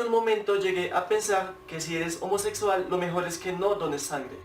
en un momento llegué a pensar que si eres homosexual, lo mejor es que no dones sangre.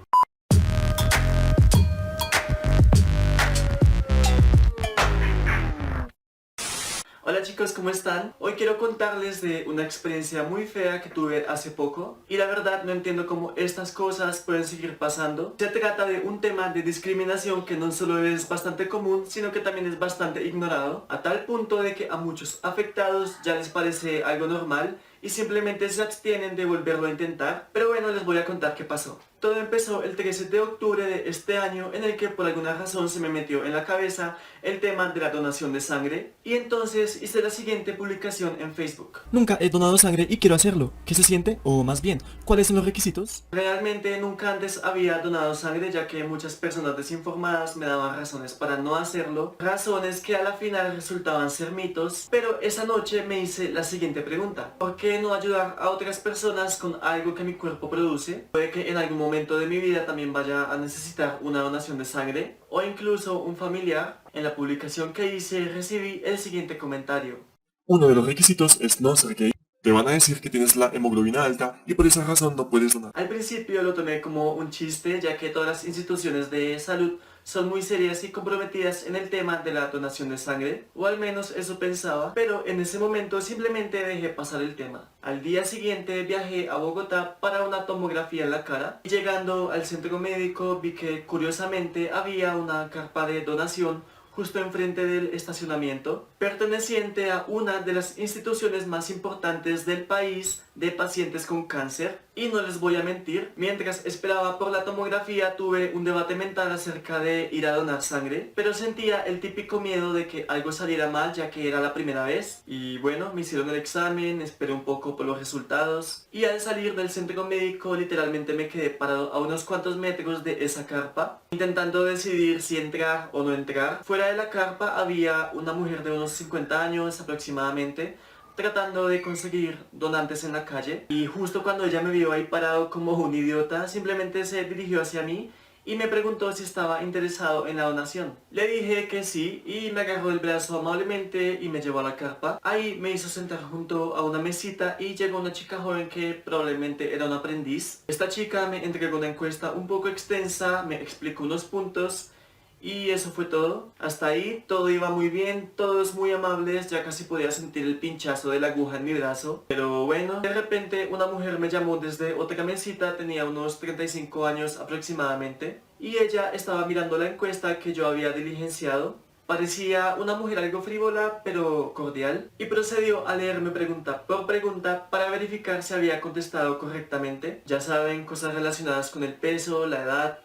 Hola chicos, ¿cómo están? Hoy quiero contarles de una experiencia muy fea que tuve hace poco y la verdad no entiendo cómo estas cosas pueden seguir pasando. Se trata de un tema de discriminación que no solo es bastante común, sino que también es bastante ignorado, a tal punto de que a muchos afectados ya les parece algo normal y simplemente se abstienen de volverlo a intentar. Pero bueno, les voy a contar qué pasó. Todo empezó el 13 de octubre de este año, en el que por alguna razón se me metió en la cabeza el tema de la donación de sangre, y entonces hice la siguiente publicación en Facebook. Nunca he donado sangre y quiero hacerlo. ¿Qué se siente? O más bien, ¿cuáles son los requisitos? Realmente nunca antes había donado sangre, ya que muchas personas desinformadas me daban razones para no hacerlo, razones que a la final resultaban ser mitos. Pero esa noche me hice la siguiente pregunta: ¿por qué no ayudar a otras personas con algo que mi cuerpo produce? Puede que en algún momento de mi vida también vaya a necesitar una donación de sangre, o incluso un familiar. En la publicación que hice recibí el siguiente comentario: Uno de los requisitos es no ser gay. Te van a decir que tienes la hemoglobina alta y por esa razón no puedes donar. al principio lo tomé como un chiste, ya que todas las instituciones de salud son muy serias y comprometidas en el tema de la donación de sangre, o al menos eso pensaba, pero en ese momento simplemente dejé pasar el tema. Al día siguiente viajé a Bogotá para una tomografía en la cara, y llegando al centro médico vi que curiosamente había una carpa de donación justo enfrente del estacionamiento, perteneciente a una de las instituciones más importantes del país de pacientes con cáncer. Y no les voy a mentir, mientras esperaba por la tomografía tuve un debate mental acerca de ir a donar sangre, pero sentía el típico miedo de que algo saliera mal, ya que era la primera vez. Y bueno, me hicieron el examen, esperé un poco por los resultados, y al salir del centro médico literalmente me quedé parado a unos cuantos metros de esa carpa, intentando decidir si entrar o no entrar. Fuera de la carpa había una mujer de unos 50 años aproximadamente, tratando de conseguir donantes en la calle, y justo cuando ella me vio ahí parado como un idiota, simplemente se dirigió hacia mí y me preguntó si estaba interesado en la donación. Le dije que sí y me agarró el brazo amablemente y me llevó a la carpa. Ahí me hizo sentar junto a una mesita y llegó una chica joven que probablemente era un aprendiz. Esta chica me entregó una encuesta un poco extensa, me explicó unos puntos y eso fue todo. Hasta ahí todo iba muy bien, todos muy amables, ya casi podía sentir el pinchazo de la aguja en mi brazo. Pero bueno, de repente una mujer me llamó desde otra mesita, tenía unos 35 años aproximadamente, y ella estaba mirando la encuesta que yo había diligenciado. Parecía una mujer algo frívola, pero cordial, y procedió a leerme pregunta por pregunta para verificar si había contestado correctamente. Ya saben, cosas relacionadas con el peso, la edad,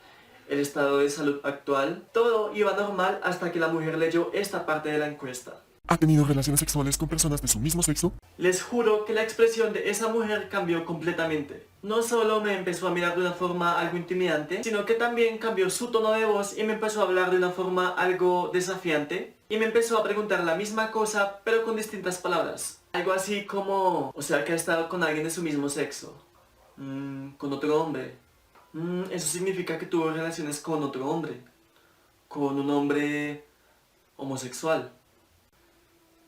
el estado de salud actual. Todo iba normal hasta que la mujer leyó esta parte de la encuesta. ¿Ha tenido relaciones sexuales con personas de su mismo sexo? Les juro que la expresión de esa mujer cambió completamente. No solo me empezó a mirar de una forma algo intimidante, sino que también cambió su tono de voz y me empezó a hablar de una forma algo desafiante. Y me empezó a preguntar la misma cosa, pero con distintas palabras. Algo así como: o sea, que ha estado con alguien de su mismo sexo. Con otro hombre. Eso significa que tuvo relaciones con otro hombre. Con un hombre homosexual.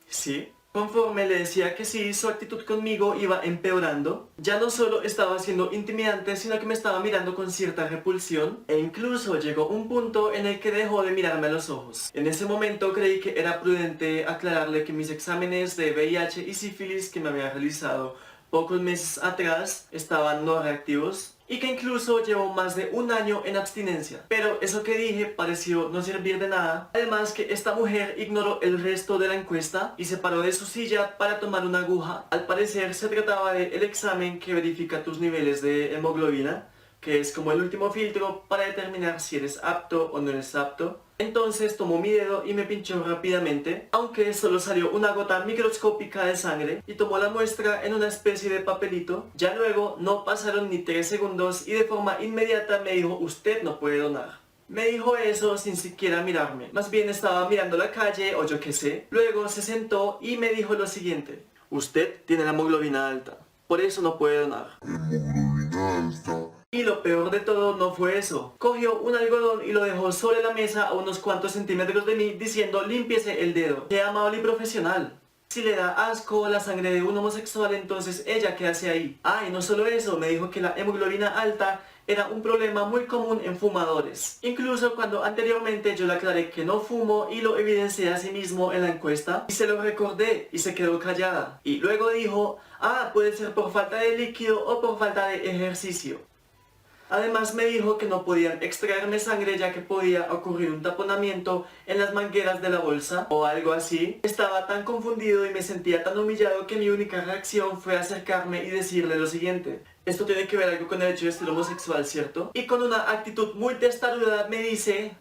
¿Sí? Conforme le decía que sí, su actitud conmigo iba empeorando. Ya no solo estaba siendo intimidante, sino que me estaba mirando con cierta repulsión. E incluso llegó un punto en el que dejó de mirarme a los ojos. En ese momento creí que era prudente aclararle que mis exámenes de VIH y sífilis que me había realizado pocos meses atrás estaban no reactivos, y que incluso llevo más de un año en abstinencia. Pero eso que dije pareció no servir de nada. Además que esta mujer ignoró el resto de la encuesta y se paró de su silla para tomar una aguja. Al parecer se trataba del examen que verifica tus niveles de hemoglobina, que es como el último filtro para determinar si eres apto o no eres apto. Entonces tomó mi dedo y me pinchó rápidamente, aunque solo salió una gota microscópica de sangre, y tomó la muestra en una especie de papelito. Ya luego no pasaron ni 3 segundos y de forma inmediata me dijo: usted no puede donar. Me dijo eso sin siquiera mirarme, más bien estaba mirando la calle o yo qué sé. Luego se sentó y me dijo lo siguiente: usted tiene la hemoglobina alta, por eso no puede donar. Y lo peor de todo no fue eso. Cogió un algodón y lo dejó sobre la mesa a unos cuantos centímetros de mí, diciendo: límpiese el dedo. Qué amable y profesional. Si le da asco la sangre de un homosexual, entonces ella qué hace ahí. Ah, y no solo eso, me dijo que la hemoglobina alta era un problema muy común en fumadores. Incluso cuando anteriormente yo le aclaré que no fumo y lo evidencié a sí mismo en la encuesta, y se lo recordé y se quedó callada. Y luego dijo, ah, puede ser por falta de líquido o por falta de ejercicio. Además me dijo que no podían extraerme sangre ya que podía ocurrir un taponamiento en las mangueras de la bolsa o algo así. Estaba tan confundido y me sentía tan humillado que mi única reacción fue acercarme y decirle lo siguiente. Esto tiene que ver algo con el hecho de ser homosexual, ¿cierto? Y con una actitud muy testaruda me dice...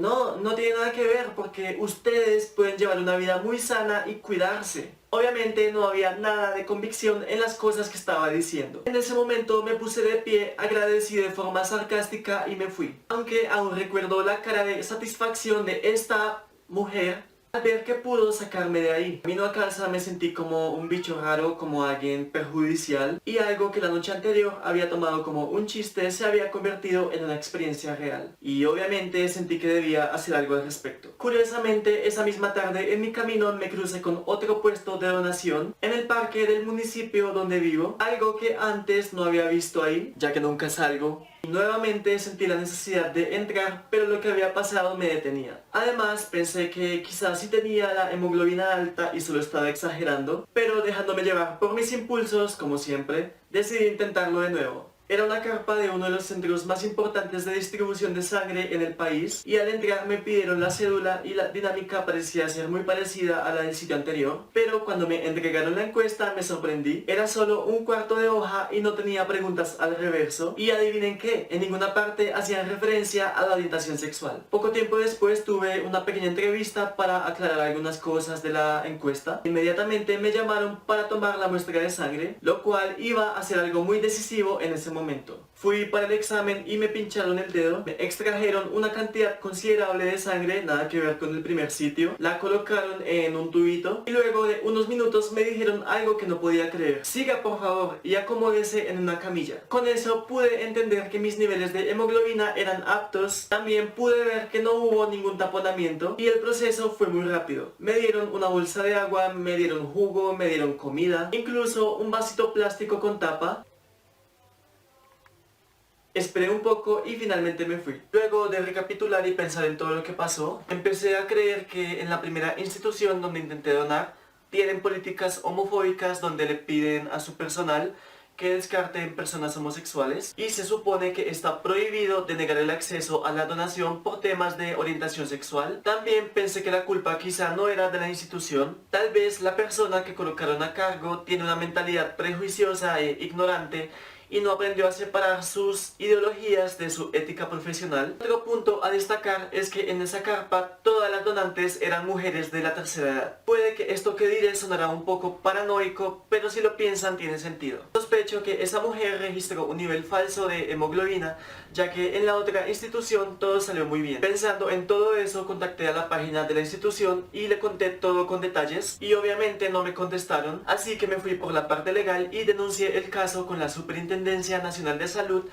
no tiene nada que ver porque ustedes pueden llevar una vida muy sana y cuidarse. Obviamente no había nada de convicción en las cosas que estaba diciendo. En ese momento me puse de pie, agradecí de forma sarcástica y me fui. Aunque aún recuerdo la cara de satisfacción de esta mujer al ver que pudo sacarme de ahí. Camino a casa me sentí como un bicho raro, como alguien perjudicial, y algo que la noche anterior había tomado como un chiste se había convertido en una experiencia real. Y obviamente sentí que debía hacer algo al respecto. Curiosamente, esa misma tarde en mi camino me crucé con otro puesto de donación en el parque del municipio donde vivo, algo que antes no había visto ahí, ya que nunca salgo. Y nuevamente sentí la necesidad de entrar, pero lo que había pasado me detenía. Además, pensé que quizás sí tenía la hemoglobina alta y solo estaba exagerando, pero dejándome llevar por mis impulsos, como siempre, decidí intentarlo de nuevo. Era una carpa de uno de los centros más importantes de distribución de sangre en el país y al entrar me pidieron la cédula y la dinámica parecía ser muy parecida a la del sitio anterior, pero cuando me entregaron la encuesta me sorprendí. Era solo un cuarto de hoja y no tenía preguntas al reverso y adivinen qué, en ninguna parte hacían referencia a la orientación sexual. Poco tiempo después tuve una pequeña entrevista para aclarar algunas cosas de la encuesta. Inmediatamente me llamaron para tomar la muestra de sangre, lo cual iba a ser algo muy decisivo en ese momento. Fui para el examen y me pincharon el dedo, me extrajeron una cantidad considerable de sangre, nada que ver con el primer sitio, la colocaron en un tubito y luego de unos minutos me dijeron algo que no podía creer. Siga por favor y acomódese en una camilla. Con eso pude entender que mis niveles de hemoglobina eran aptos, también pude ver que no hubo ningún taponamiento y el proceso fue muy rápido. Me dieron una bolsa de agua, me dieron jugo, me dieron comida, incluso un vasito plástico con tapa. Esperé un poco y finalmente me fui. Luego de recapitular y pensar en todo lo que pasó, empecé a creer que en la primera institución donde intenté donar, tienen políticas homofóbicas donde le piden a su personal que descarten personas homosexuales y se supone que está prohibido denegar el acceso a la donación por temas de orientación sexual. También pensé que la culpa quizá no era de la institución, tal vez la persona que colocaron a cargo tiene una mentalidad prejuiciosa e ignorante y no aprendió a separar sus ideologías de su ética profesional. Otro punto a destacar es que en esa carpa todas las donantes eran mujeres de la tercera edad. Puede que esto que diré sonará un poco paranoico, pero si lo piensan tiene sentido. Sospecho que esa mujer registró un nivel falso de hemoglobina, ya que en la otra institución todo salió muy bien. Pensando en todo eso, contacté a la página de la institución y le conté todo con detalles y obviamente no me contestaron, así que me fui por la parte legal y denuncié el caso con la Superintendencia Nacional de Salud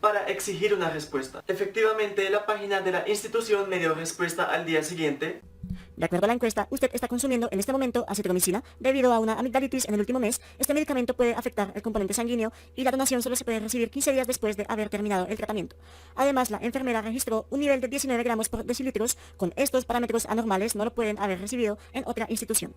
para exigir una respuesta. Efectivamente, la página de la institución me dio respuesta al día siguiente. De acuerdo a la encuesta, usted está consumiendo en este momento acetilomicina debido a una amigdalitis en el último mes. Este medicamento puede afectar el componente sanguíneo y la donación solo se puede recibir 15 días después de haber terminado el tratamiento. Además, la enfermera registró un nivel de 19 gramos por decilitros. Con estos parámetros anormales no lo pueden haber recibido en otra institución.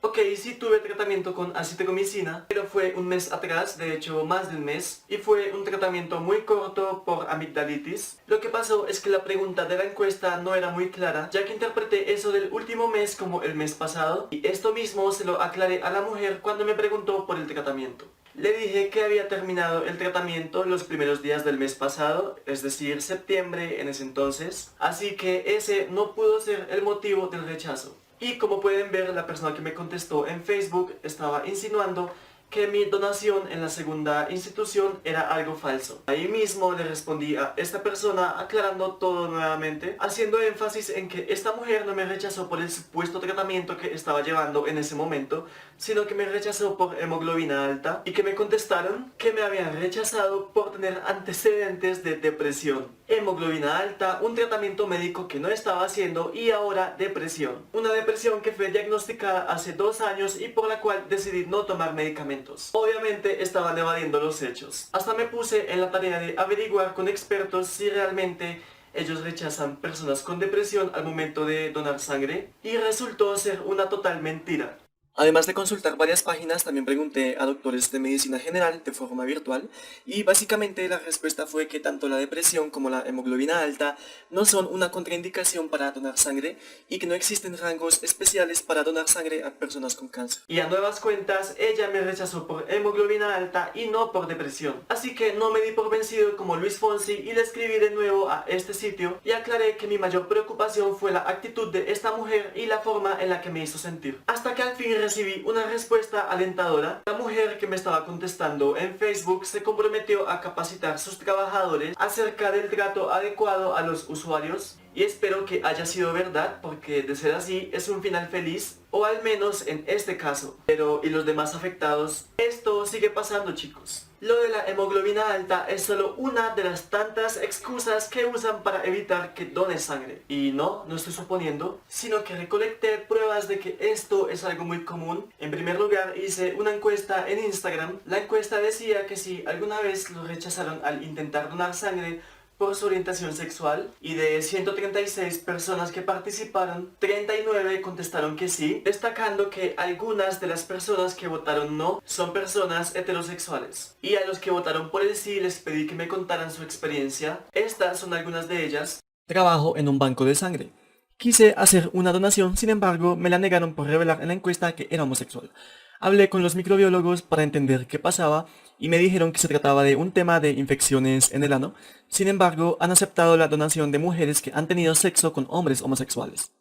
Ok, sí tuve tratamiento con acetilomicina, pero fue un mes atrás, de hecho más de un mes, y fue un tratamiento muy corto por amigdalitis. Lo que pasó es que la pregunta de la encuesta no era muy clara, ya que interpreté eso del último mes como el mes pasado, y esto mismo se lo aclaré a la mujer cuando me preguntó por el tratamiento. Le dije que había terminado el tratamiento los primeros días del mes pasado, es decir, septiembre en ese entonces, así que ese no pudo ser el motivo del rechazo. Y como pueden ver, la persona que me contestó en Facebook estaba insinuando que mi donación en la segunda institución era algo falso. Ahí mismo le respondí a esta persona aclarando todo nuevamente, haciendo énfasis en que esta mujer no me rechazó por el supuesto tratamiento que estaba llevando en ese momento, sino que me rechazó por hemoglobina alta y que me contestaron que me habían rechazado por tener antecedentes de depresión. hemoglobina alta, un tratamiento médico que no estaba haciendo y ahora depresión. Una depresión que fue diagnosticada hace 2 años y por la cual decidí no tomar medicamentos. Obviamente estaban evadiendo los hechos. Hasta me puse en la tarea de averiguar con expertos si realmente ellos rechazan personas con depresión al momento de donar sangre y resultó ser una total mentira. Además de consultar varias páginas, también pregunté a doctores de medicina general de forma virtual y básicamente la respuesta fue que tanto la depresión como la hemoglobina alta no son una contraindicación para donar sangre y que no existen rangos especiales para donar sangre a personas con cáncer. Y a nuevas cuentas, ella me rechazó por hemoglobina alta y no por depresión. Así que no me di por vencido como Luis Fonsi y le escribí de nuevo a este sitio y aclaré que mi mayor preocupación fue la actitud de esta mujer y la forma en la que me hizo sentir. Hasta que al fin recibí una respuesta alentadora. La mujer que me estaba contestando en Facebook se comprometió a capacitar sus trabajadores acerca del trato adecuado a los usuarios y espero que haya sido verdad porque de ser así es un final feliz o al menos en este caso. Pero ¿y los demás afectados? Esto sigue pasando, chicos. Lo de la hemoglobina alta es solo una de las tantas excusas que usan para evitar que dones sangre. Y no estoy suponiendo, sino que recolecté pruebas de que esto es algo muy común. En primer lugar, hice una encuesta en Instagram. La encuesta decía que si alguna vez lo rechazaron al intentar donar sangre por su orientación sexual, y de 136 personas que participaron, 39 contestaron que sí, destacando que algunas de las personas que votaron no son personas heterosexuales. Y a los que votaron por el sí les pedí que me contaran su experiencia. Estas son algunas de ellas. Trabajo en un banco de sangre. Quise hacer una donación, sin embargo, me la negaron por revelar en la encuesta que era homosexual. Hablé con los microbiólogos para entender qué pasaba y me dijeron que se trataba de un tema de infecciones en el ano. Sin embargo, han aceptado la donación de mujeres que han tenido sexo con hombres homosexuales.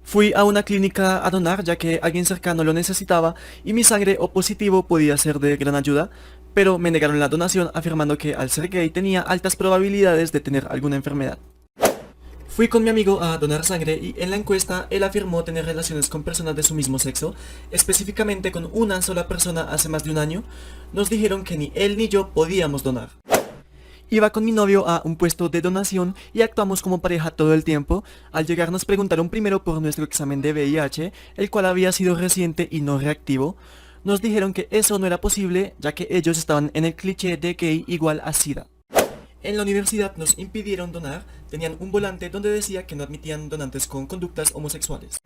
Fui a una clínica a donar ya que alguien cercano lo necesitaba y mi sangre O positivo podía ser de gran ayuda, pero me negaron la donación afirmando que al ser gay tenía altas probabilidades de tener alguna enfermedad. Fui con mi amigo a donar sangre y en la encuesta él afirmó tener relaciones con personas de su mismo sexo, específicamente con una sola persona hace más de un año. Nos dijeron que ni él ni yo podíamos donar. Iba con mi novio a un puesto de donación y actuamos como pareja todo el tiempo. Al llegar nos preguntaron primero por nuestro examen de VIH, el cual había sido reciente y no reactivo. Nos dijeron que eso no era posible, ya que ellos estaban en el cliché de gay igual a SIDA. En la universidad nos impidieron donar, tenían un volante donde decía que no admitían donantes con conductas homosexuales.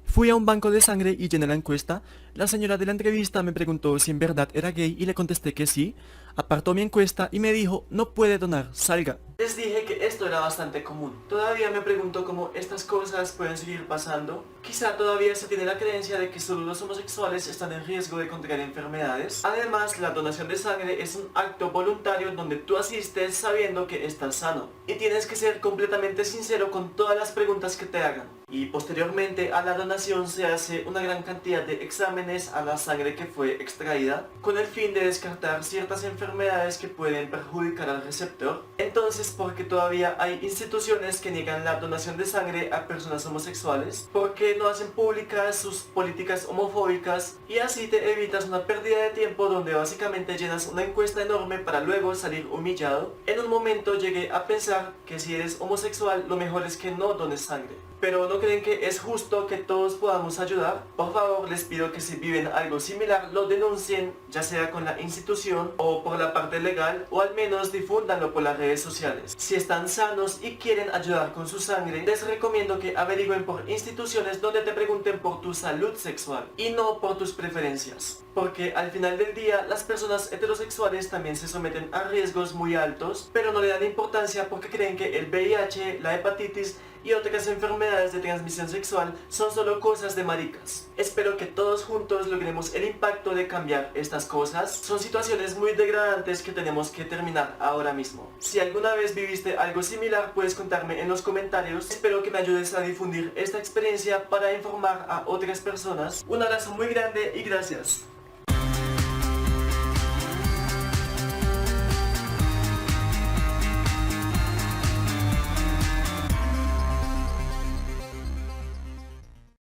Fui a un banco de sangre y llené la encuesta. La señora de la entrevista me preguntó si en verdad era gay y le contesté que sí. Apartó mi encuesta y me dijo, no puede donar, salga. Les dije que esto era bastante común. Todavía me pregunto cómo estas cosas pueden seguir pasando. Quizá todavía se tiene la creencia de que solo los homosexuales están en riesgo de contraer enfermedades. Además, la donación de sangre es un acto voluntario donde tú asistes sabiendo que estás sano. Y tienes que ser completamente sincero con todas las preguntas que te hagan. Y posteriormente a la donación se hace una gran cantidad de exámenes a la sangre que fue extraída con el fin de descartar ciertas enfermedades que pueden perjudicar al receptor. Entonces, ¿por qué todavía hay instituciones que niegan la donación de sangre a personas homosexuales? ¿Por qué no hacen públicas sus políticas homofóbicas? Y así te evitas una pérdida de tiempo donde básicamente llenas una encuesta enorme para luego salir humillado. En un momento llegué a pensar que si eres homosexual lo mejor es que no dones sangre. Pero ¿no creen que es justo que todos podamos ayudar? Por favor, les pido que si viven algo similar lo denuncien, ya sea con la institución o por la parte legal, o al menos difúndanlo por las redes sociales. Si están sanos y quieren ayudar con su sangre, les recomiendo que averigüen por instituciones donde te pregunten por tu salud sexual y no por tus preferencias. Porque al final del día, las personas heterosexuales también se someten a riesgos muy altos, pero no le dan importancia porque creen que el VIH, la hepatitis y otras enfermedades de transmisión sexual son solo cosas de maricas. Espero que todos juntos logremos el impacto de cambiar estas cosas. Son situaciones muy degradantes que tenemos que terminar ahora mismo. Si alguna vez viviste algo similar, puedes contarme en los comentarios. Espero que me ayudes a difundir esta experiencia para informar a otras personas. Un abrazo muy grande y gracias.